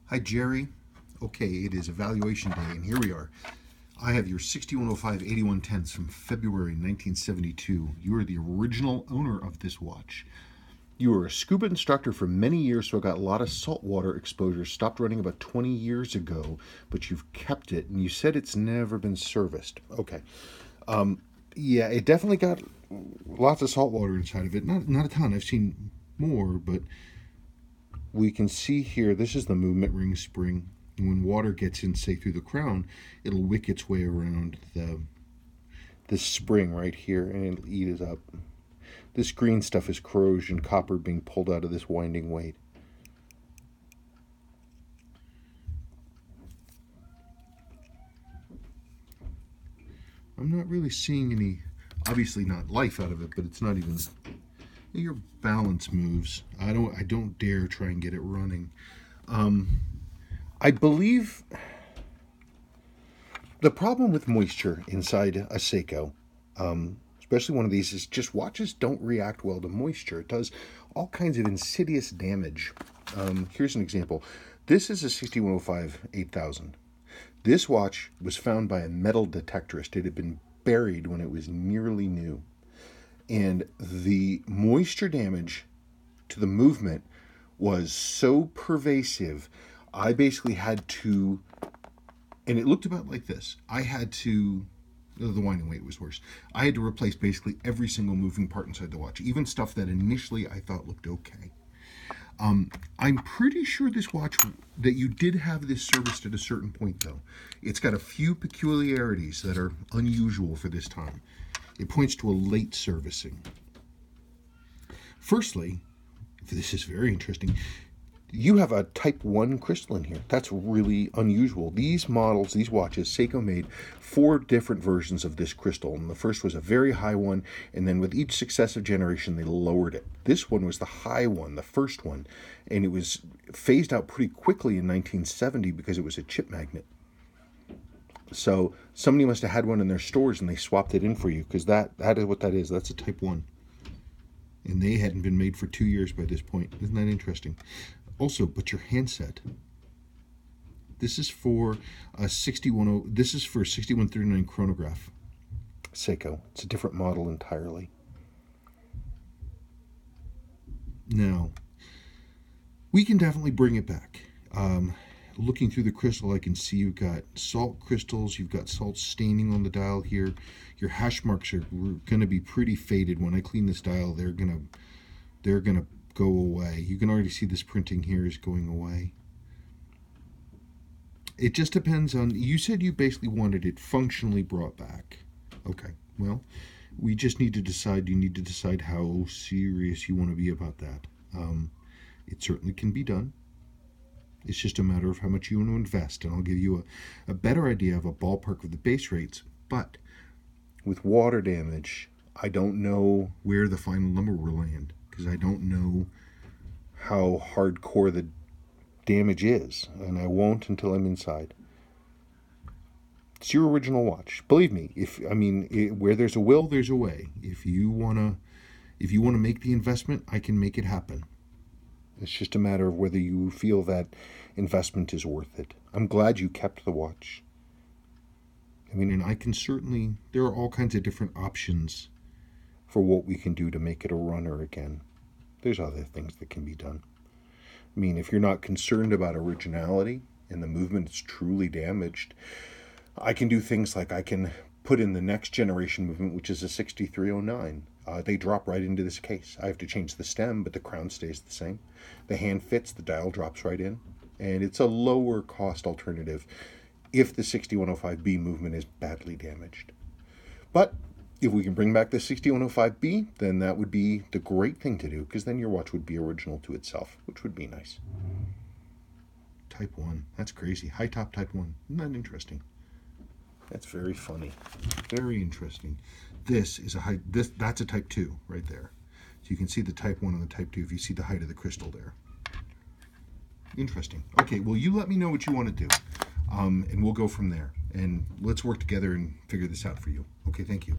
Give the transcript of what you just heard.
Hi, Jerry. Okay, it is evaluation day, and here we are. I have your 6105 8110s from February 1972. You are the original owner of this watch. You were a scuba instructor for many years, so I got a lot of saltwater exposure. Stopped running about 20 years ago, but you've kept it, and you said it's never been serviced. Okay. Yeah, it definitely got lots of saltwater inside of it. Not a ton. I've seen more, but we can see here, this is the movement ring spring. And when water gets in, say, through the crown, it'll wick its way around this spring right here, and it'll eat it up. This green stuff is corrosion, copper being pulled out of this winding weight. I'm not really seeing any, obviously not life out of it, but it's not even, your balance moves. I don't dare try and get it running. I believe the problem with moisture inside a Seiko, especially one of these, is just watches don't react well to moisture. It does all kinds of insidious damage. Here's an example. This is a 6105 8000. This watch was found by a metal detectorist. It had been buried when it was nearly new. And the moisture damage to the movement was so pervasive, I basically had to, and it looked about like this. I had to, the winding weight was worse. I had to replace basically every single moving part inside the watch, even stuff that initially I thought looked okay. I'm pretty sure this watch, that you did have this serviced at a certain point though. It's got a few peculiarities that are unusual for this time. It points to a late servicing. Firstly, this is very interesting, you have a type 1 crystal in here. That's really unusual. These models, these watches, Seiko made 4 different versions of this crystal. And the first was a very high one, and then with each successive generation, they lowered it. This one was the high one, the first one, and it was phased out pretty quickly in 1970 because it was a chip magnet. So somebody must have had one in their stores and they swapped it in for you, because that is what that is. That's a type 1. And they hadn't been made for 2 years by this point. Isn't that interesting? Also, but your handset. This is for a 61. This is for a 6139 chronograph. Seiko. It's a different model entirely. Now, we can definitely bring it back. Looking through the crystal, I can see you've got salt crystals. You've got salt staining on the dial here. Your hash marks are going to be pretty faded. When I clean this dial, they're gonna go away. You can already see this printing here is going away. It just depends on, you said you basically wanted it functionally brought back. Okay, well, we just need to decide, you need to decide how serious you want to be about that. It certainly can be done. It's just a matter of how much you want to invest, and I'll give you a better idea of a ballpark of the base rates. But with water damage, I don't know where the final number will land, because I don't know how hardcore the damage is, and I won't until I'm inside. It's your original watch. Believe me, where there's a will, there's a way. If you wanna make the investment, I can make it happen. It's just a matter of whether you feel that investment is worth it. I'm glad you kept the watch. And I can certainly, there are all kinds of different options for what we can do to make it a runner again. There's other things that can be done. If you're not concerned about originality and the movement is truly damaged, I can do things like I can put in the next generation movement, which is a 6309. They drop right into this case. I have to change the stem, but the crown stays the same. The hand fits, the dial drops right in, and it's a lower cost alternative if the 6105B movement is badly damaged. But if we can bring back the 6105B, then that would be the great thing to do, because then your watch would be original to itself, which would be nice. Type 1. That's crazy. High top type 1. Isn't that interesting? That's very funny. Very interesting. This is a height. That's a type 2 right there. So you can see the type 1 and the type 2 if you see the height of the crystal there. Interesting. Okay, well, you let me know what you want to do, and we'll go from there. And let's work together and figure this out for you. Okay, thank you.